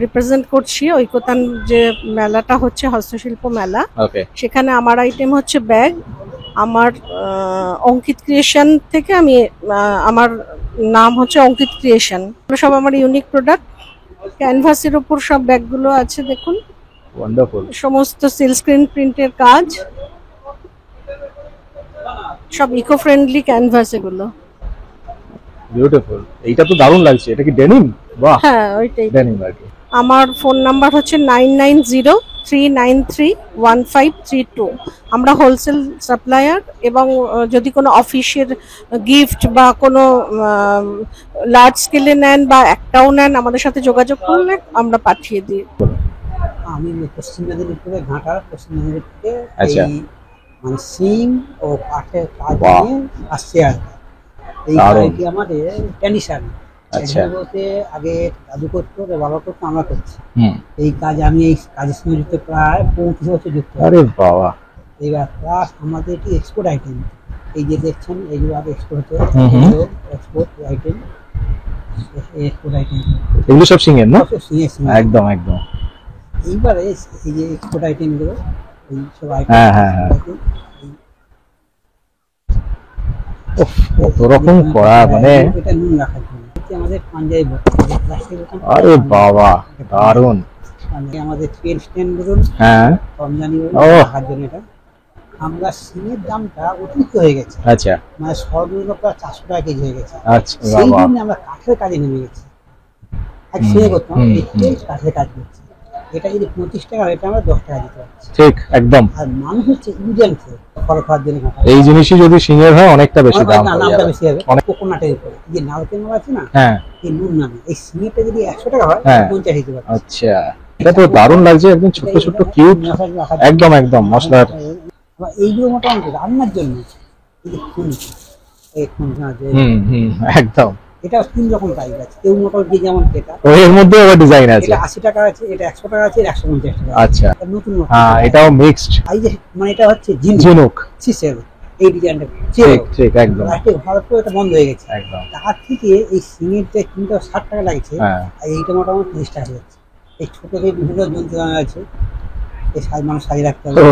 S15: রিপ্রেজেন্ট করছি। ঐকতান যে মেলাটা হচ্ছে হস্তশিল্প মেলা, সেখানে আমার আইটেম হচ্ছে ব্যাগ। আমার অঙ্কিত ক্রিয়েশন থেকে আমি, আমার নাম হচ্ছে অঙ্কিত ক্রিয়েশন। সব আমার ইউনিক প্রোডাক্ট। ক্যানভাসের উপর সব ব্যাগগুলো আছে দেখুন,
S1: ওয়ান্ডারফুল।
S15: সমস্ত সিল্ক স্ক্রিন প্রিন্টের কাজ, সব ইকো ফ্রেন্ডলি ক্যানভাস এগুলো।
S1: বিউটিফুল, এইটা তো দারুণ লাগছে। এটা কি ডেনিম? বাহ,
S15: হ্যাঁ, ওইটাই
S1: ডেনিম আর কি।
S15: আমার ফোন নাম্বার হচ্ছে 9903931532। আমরা হোলসেল সাপ্লায়ার, এবং যদি কোনো অফিসের গিফট বা কোনো লার্জ স্কেলে নেন বা একটাও নেন, আমাদের সাথে যোগাযোগ করলে আমরা পাঠিয়ে দিই।
S16: আমি পশ্চিম মেদিনীপুরে ঘাটার, পশ্চিম মেদিনীপুরে
S1: আচ্ছা,
S16: মানে সিং ও কাঠের কাজ নিয়ে আসছে আর এই কাজটি আমাদের ট্র্যাডিশন।
S1: আচ্ছা,
S16: বলতে আগে দাদু করতো, বাবা করতো, আমরা করছি। এই কাজ আমি এই কাজের সঙ্গে যুক্ত প্রায় 35 বছর যুক্ত।
S1: আরে বাবা,
S16: এইবার প্লাস আমাদের এটি এক্সপোর্ট আইটেম। এই যে দেখছেন এগুলো আগে এক্সপোর্ট হতো, এক্সপোর্ট আইটেম, এক্সপোর্ট আইটেম
S1: এগুলো সব সিংয়ের না?
S16: একদম একদম। এইবারে এই যে এক্সপোর্ট আইটেমগুলো, এই সব আইটেম,
S1: হ্যাঁ হ্যাঁ হ্যাঁ, কত রকম করা, মানে
S16: এটা নুন রাখার জন্য আমাদের পাঞ্জাবি প্লাস্টিক বোতল।
S1: আরে বাবা দারুন।
S16: আমাদের পেন স্ট্যান্ড বলুন,
S1: হ্যাঁ
S16: রমজানি রাখার জন্য এটা। আমরা সিমের দামটা অতিরিক্ত হয়ে গেছে,
S1: আচ্ছা
S16: মানে সর্বনিম্ন প্রায় 400 টাকা কেজি হয়ে গেছে।
S1: আচ্ছা
S16: সেই
S1: বাবা,
S16: জন্য আমরা কাঠের কাজে নেমে গেছি। আগে সিমে করতাম, কাঠের কাজ করছি। এটা যদি 25 টাকা হয়, এটা আমরা 10 টাকা দিতে পারছি।
S1: ঠিক একদম।
S16: আর মানুষ হচ্ছে ইউজেন্স ফল খাওয়ার জন্য কাটা।
S1: এই জিনিসই যদি সিঙ্গের হয় অনেকটা বেশি দাম হবে,
S16: দামটা বেশি হবে।
S1: অনেক
S16: কোকোনাটের উপরে যে নারকেল মাল আছে না,
S1: হ্যাঁ
S16: এই নুন নামে এই সিমেটা যদি 100 টাকা হয়,
S1: হ্যাঁ
S16: 50 দিতে পারছি।
S1: আচ্ছা, এটা তো দারুণ লাগছে, একদম ছোট ছোট কিউট, একদম একদম মশলার।
S16: আবার এইগুলো মোটামুটি রান্নার জন্য এই যে খুন, এই খুন আছে,
S1: একদম।
S16: এটা 3 রকম টাইপ আছে। কেউ মোটামুটি যেমন এটা,
S1: এর মধ্যে আবার ডিজাইন আছে।
S16: এটা 80 টাকা আছে, এটা 100 টাকা আছে, এটা 150 টাকা।
S1: আচ্ছা
S16: এটা নতুন
S1: হ্যাঁ, এটাও মিক্সড।
S16: এই যে মানে এটা হচ্ছে
S1: ঝিনুক
S16: সিসেল, এই ডিজাইনটা
S1: ঠিক ঠিক একদম।
S16: আজকে ভারত তো এটা বন্ধ হয়ে গেছে
S1: একদম।
S16: তার থেকে এই সিমেন্টটা কিনতে 60 টাকা লাগছে,
S1: হ্যাঁ
S16: আর এইটা মোটামুটি 30 টাকা যাচ্ছে। এই ছোট থেকে বিভিন্ন যন্ত্র আছে, এই মানুষ সাজিয়ে রাখতে হবে।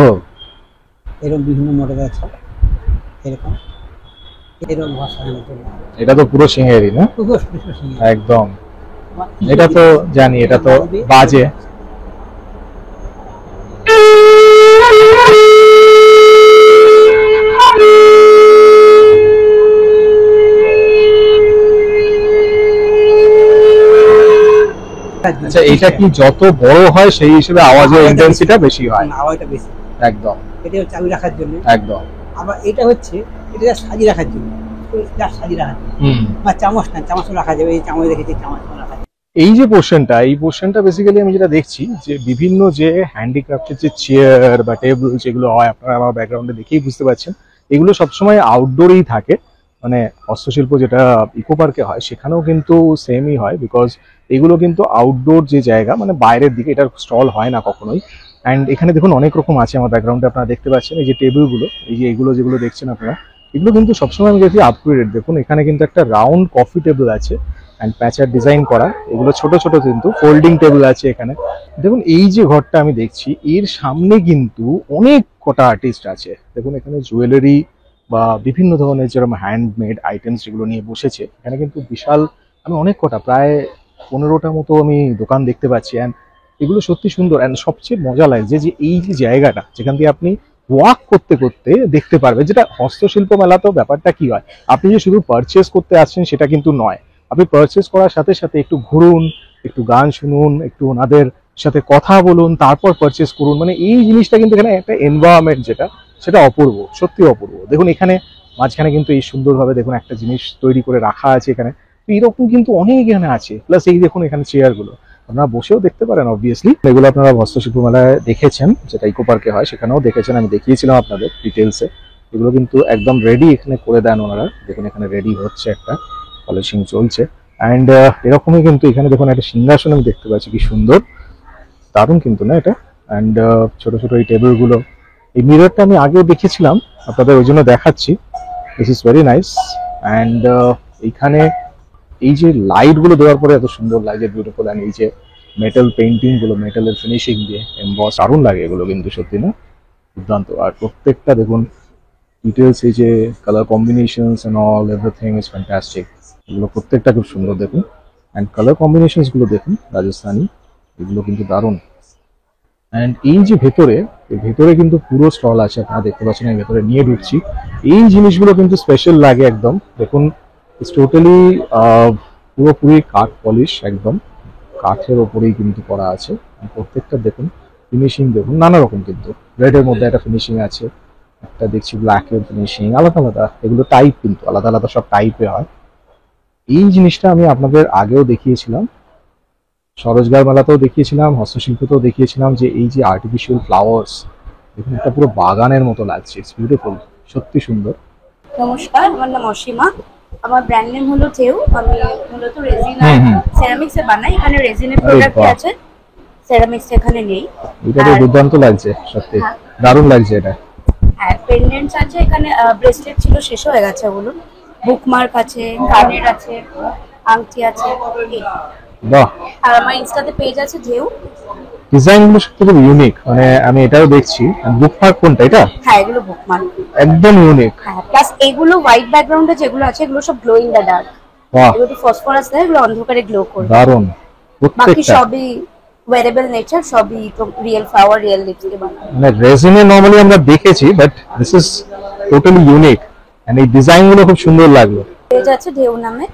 S16: এরকম বিভিন্ন মডেল আছে, এরকম এরকম ভাষা।
S1: এটা তো পুরো সিংহেরই না?
S16: পুরো সিংহের
S1: একদম। এটা তো জানি, এটা তো বাজে। আচ্ছা, এটা কি যত বড় হয় সেই হিসেবে আওয়াজের ইন্টেন্সিটি বেশি হয়?
S16: আওয়াজটা বেশি
S1: একদম।
S16: এটা হচ্ছে চাবি রাখার জন্য,
S1: একদম।
S16: আবার এটা হচ্ছে এটা সাজিয়ে রাখার জন্য, সাজিয়ে রাখার জন্য। বা চামচ না, চামচ রাখা যাবে, এই চামচ রেখেছি, চামচ রাখা যাবে।
S1: এই যে পোর্শনটা, এই পোর্শনটা বেসিক্যালি আমি যেটা দেখছি যে বিভিন্ন যে হ্যান্ডিক্রাফটের যে চেয়ার বা টেবিল যেগুলো হয়, আপনারা আমার ব্যাকগ্রাউন্ডে দেখেই বুঝতে পারছেন, এগুলো সবসময় আউটডোরেই থাকে। মানে হস্তশিল্প যেটা ইকো পার্কে হয় সেখানেও কিন্তু সেমই হয়, বিকজ এগুলো কিন্তু আউটডোর যে জায়গা, মানে বাইরের দিকে এটার স্টল হয় না কখনোই। অ্যান্ড এখানে দেখুন অনেক রকম আছে, আমার ব্যাকগ্রাউন্ডে আপনারা দেখতে পাচ্ছেন এই যে টেবিলগুলো, এই যে এগুলো যেগুলো দেখছেন আপনারা, এগুলো কিন্তু সবসময় আমি দেখি আপগ্রেডেড। দেখুন এখানে কিন্তু একটা রাউন্ড কফি টেবিল আছে অ্যান্ড প্যাচার ডিজাইন করা, এগুলো ছোট ছোট কিন্তু ফোল্ডিং টেবিল আছে এখানে। দেখুন এই যে ঘরটা আমি দেখছি, এর সামনে কিন্তু অনেক কটা আর্টিস্ট আছে। দেখুন এখানে জুয়েলারি বা বিভিন্ন ধরনের যেরকম হ্যান্ডমেড আইটেমস যেগুলো নিয়ে বসেছে, এখানে কিন্তু বিশাল, আমি অনেক কটা প্রায় 15টা মতো আমি দোকান দেখতে পাচ্ছি। অ্যান্ড এগুলো সত্যি সুন্দর। অ্যান্ড সবচেয়ে মজা লাগছে যে এই যে জায়গাটা যেখান দিয়ে আপনি ওয়াক করতে করতে দেখতে পারবেন, যেটা হস্তশিল্প মেলা তো ব্যাপারটা কি হয়, আপনি যে শুধু পারচেস করতে আসছেন সেটা কিন্তু নয়, আপনি পারচেস করার সাথে সাথে একটু ঘুরুন, একটু গান শুনুন, একটু ওনাদের সাথে কথা বলুন, তারপর পারচেস করুন। মানে এই জিনিসটা কিন্তু এখানে একটা এনভায়রনমেন্ট যেটা, সেটা অপূর্ব, সত্যি অপূর্ব। দেখুন এখানে মাঝখানে কিন্তু এই সুন্দরভাবে দেখুন একটা জিনিস তৈরি করে রাখা আছে এখানে, এইরকম কিন্তু অনেক এখানে আছে। প্লাস এই দেখুন এখানে চেয়ারগুলো আপনারা বসেও দেখতে পারেন অবভিয়াসলি। এগুলো আপনারা হস্তশিল্প মেলায় দেখেছেন, যেটা ইকো পার্কে হয় সেখানেও দেখেছেন, আমি দেখিয়েছিলাম আপনাদের ডিটেলসে। এগুলো কিন্তু একদম রেডি এখানে করে দেন ওনারা। দেখুন এখানে রেডি হচ্ছে, একটা পলিশিং চলছে। অ্যান্ড এরকমই কিন্তু এখানে দেখুন একটা সিংহাসন আমি দেখতে পাচ্ছি, কি সুন্দর, দারুণ কিন্তু না এটা। অ্যান্ড ছোট ছোট এই টেবিলগুলো, এই মিররটা আমি আগেও দেখেছিলাম আপনাদের, ওই জন্য দেখাচ্ছি। This is very nice. And এইখানে এই যে লাইটগুলো দেওয়ার পরে এত সুন্দর লাগে, বিউটিফুল। অ্যান্ড এই যে মেটাল পেন্টিংগুলো, মেটালের ফিনিশিং দিয়ে এমবস, দারুণ লাগে এগুলো কিন্তু সত্যি না, দুর্দান্ত। আর প্রত্যেকটা দেখুন ডিটেলস, এই যে colour combinations and all everything is fantastic. এগুলো প্রত্যেকটা খুব সুন্দর দেখুন। অ্যান্ড কালার কম্বিনেশনস গুলো দেখুন রাজস্থানী, এগুলো কিন্তু দারুণ। অ্যান্ড এই যে ভেতরে, ভেতরে কিন্তু পুরো স্টল আছে, আপনারা দেখতে পাচ্ছেন। এই ভেতরে নিয়ে ঢুকছি, এই জিনিসগুলো কিন্তু স্পেশাল লাগে একদম। দেখুন টোটালি পুরোপুরি কাঠ পলিশ, একদম কাঠের ওপরেই কিন্তু করা আছে। প্রত্যেকটা দেখুন ফিনিশিং দেখুন নানা রকম, কিন্তু রেডের মধ্যে একটা ফিনিশিং আছে, একটা দেখছি ব্ল্যাকের ফিনিশিং, আলাদা আলাদা। এগুলো টাইপ কিন্তু আলাদা আলাদা সব টাইপে হয়। এই জিনিসটা আমি আপনাদের আগেও দেখিয়েছিলাম, স্বরোজগার মেলাতেও দেখিয়েছিলাম, হস্তশিল্পতেও দেখিয়েছিলাম, যে এই যে আর্টিফিশিয়াল ফ্লাওয়ার্স, দেখুন একটা পুরো বাগানের মতো লাগছে। ইটস বিউটিফুল, সত্যি সুন্দর।
S2: নমস্কার, আমার নাম অসীমা, আমার ব্র্যান্ড নেম হলো টেউ। আমি মূলত রেজিন আর সেরামিক্স এ বানাই। এখানে রেজিনের প্রোডাক্ট আছে, সেরামিক্স এখানে নেই।
S1: এটা তো দুর্দান্ত লাগছে সত্যি, দারুণ লাগছে এটা।
S2: হ্যাঁ, পেন্ডেন্টস আছে এখানে, ব্রেসলেট ছিল শেষ হয়ে গেছে ওগুলো, বুকমার্ক আছে, কানের আছে, আংটি আছে।
S1: বাহ।
S2: আর আমার ইনস্টাতে পেজ আছে ঢেউ,
S1: ডিজাইন গুলো সত্যি খুব ইউনিক, মানে আমি এটাও দেখছি। বুকমার্ক কোনটা এটা?
S2: হ্যাঁ এগুলো বুকমার্ক,
S1: একদম ইউনিক।
S2: হ্যাঁ প্লাস এগুলো হোয়াইট ব্যাকগ্রাউন্ডে যেগুলো আছে এগুলো সব গ্লো ইন দ্য ডার্ক।
S1: বাহ,
S2: এগুলো ফসফরাস দেয়, এগুলো অন্ধকারে গ্লো করবে।
S1: দারুণ।
S2: বাকি
S1: প্রত্যেকটা
S2: সবই ওয়েরেবল নেচার, সবই রিয়েল ফ্লাওয়ার, রিয়েল লিপস দিয়ে বানানো।
S1: মানে রেজিনে নরমালি আমরা দেখেছি, but this is totally unique and এই ডিজাইন গুলো খুব সুন্দর লাগলো।
S2: পেজ আছে ঢেউ নামে,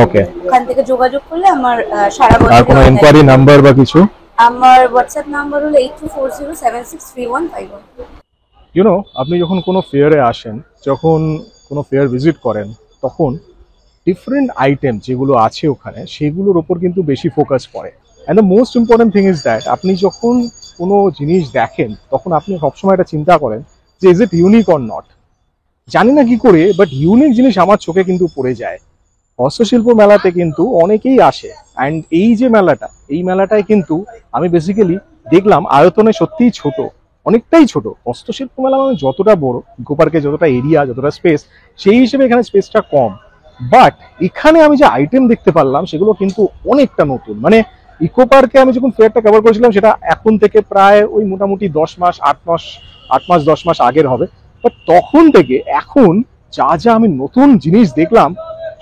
S1: ওকে,
S2: ওখান থেকে যোগাযোগ করলে আমার সারা
S1: আর
S2: বছর
S1: কোনো ইনকোয়ারি নাম্বার বা কিছু?
S2: আমার হোয়াটসঅ্যাপ নাম্বার হলো 8240763151।
S1: আপনি যখন কোনো ফেয়ারে আসেন, যখন কোনো ফেয়ার ভিজিট করেন, তখন ডিফারেন্ট আইটেম যেগুলো আছে ওখানে সেগুলোর ওপর কিন্তু বেশি ফোকাস পড়ে। And the most important thing is that আপনি যখন কোনো জিনিস দেখেন তখন আপনি সবসময় এটা চিন্তা করেন যে is it unique or not. জানি না কি করে, বাট ইউনিক জিনিস আমার চোখে কিন্তু পড়ে যায়। হস্তশিল্প মেলাতে কিন্তু অনেকেই আসে, অ্যান্ড এই যে মেলাটা, এই মেলাটায় কিন্তু আমি বেসিক্যালি দেখলাম আয়তনে সত্যিই ছোট, অনেকটাই ছোট। হস্তশিল্প মেলা মানে যতটা বড়, ইকো পার্কে যতটা এরিয়া, যতটা স্পেস, সেই হিসেবে এখানে স্পেসটা কম। বাট এখানে আমি যে আইটেম দেখতে পারলাম সেগুলো কিন্তু অনেকটা নতুন। মানে ইকো পার্কে আমি যখন ফেয়ারটা কভার করেছিলাম সেটা এখন থেকে প্রায় ওই মোটামুটি 8 মাস 10 মাস আগের হবে। বাট তখন থেকে এখন যা যা আমি নতুন জিনিস দেখলাম,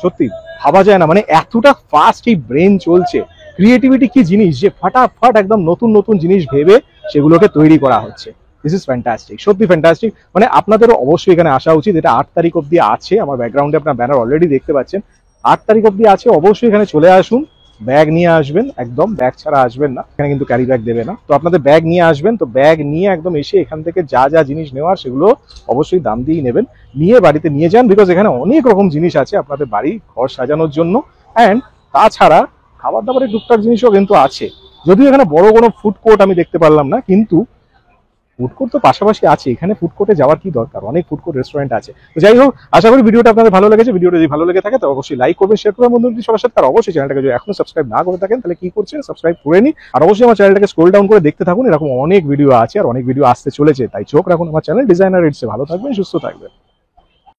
S1: সত্যি ভাবা যায় না, মানে এতটা ফাস্ট এই ব্রেন চলছে। ক্রিয়েটিভিটি কি জিনিস যে ফাটাফাট একদম নতুন নতুন জিনিস ভেবে সেগুলোকে তৈরি করা হচ্ছে। দিস ইজ ফ্যান্টাস্টিক, সত্যি ফ্যান্টাস্টিক। মানে আপনাদেরও অবশ্যই এখানে আসা উচিত। এটা 8 তারিখ অব্দি আছে, আমার ব্যাকগ্রাউন্ডে আপনার ব্যানার অলরেডি দেখতে পাচ্ছেন। 8 তারিখ অব্দি আছে, অবশ্যই এখানে চলে আসুন। ব্যাগ নিয়ে আসবেন, একদম ব্যাগ ছাড়া আসবেন না, এখানে কিন্তু ক্যারি ব্যাগ দেবে না। তো আপনাদের ব্যাগ নিয়ে আসবেন, তো ব্যাগ নিয়ে একদম এসে এখান থেকে যা যা জিনিস নেওয়ার সেগুলো অবশ্যই দাম দিয়েই নেবেন, নিয়ে বাড়িতে নিয়ে যান। বিকজ এখানে অনেক রকম জিনিস আছে আপনাদের বাড়ি ঘর সাজানোর জন্য। অ্যান্ড তাছাড়া খাবার দাবারের টুকটাক জিনিসও কিন্তু আছে। যদিও এখানে বড় কোনো ফুড কোর্ট আমি দেখতে পারলাম না, কিন্তু ফুড কোর্ট তো পাশাপাশি আছে, এখানে ফুড কোর্টে যাওয়ার কি দরকার, অনেক ফুড কোর্ট রেস্টুরেন্ট আছে। তো যাই হোক, আশা করি ভিডিওটা আপনাদের ভালো লেগেছে। ভিডিওটা যদি ভালো লেগে থাকে তো অবশ্যই লাইক করবেন, শেয়ার করবেন বন্ধুদের সবার সাথে। আর অবশ্যই চ্যানেলটাকে যদি এখনো সাবস্ক্রাইব না করে থাকেন তাহলে কি করছেন, সাবস্ক্রাইব করে নিন। আর অবশ্যই আমার চ্যানেলটাকে স্ক্রল ডাউন করে দেখতে থাকুন, এরকম অনেক ভিডিও আছে আর অনেক ভিডিও আসতে চলেছে। তাই চোখ রাখুন আমার চ্যানেল ডিজাইনার রেটসে। ভালো থাকবেন, সুস্থ থাকবেন।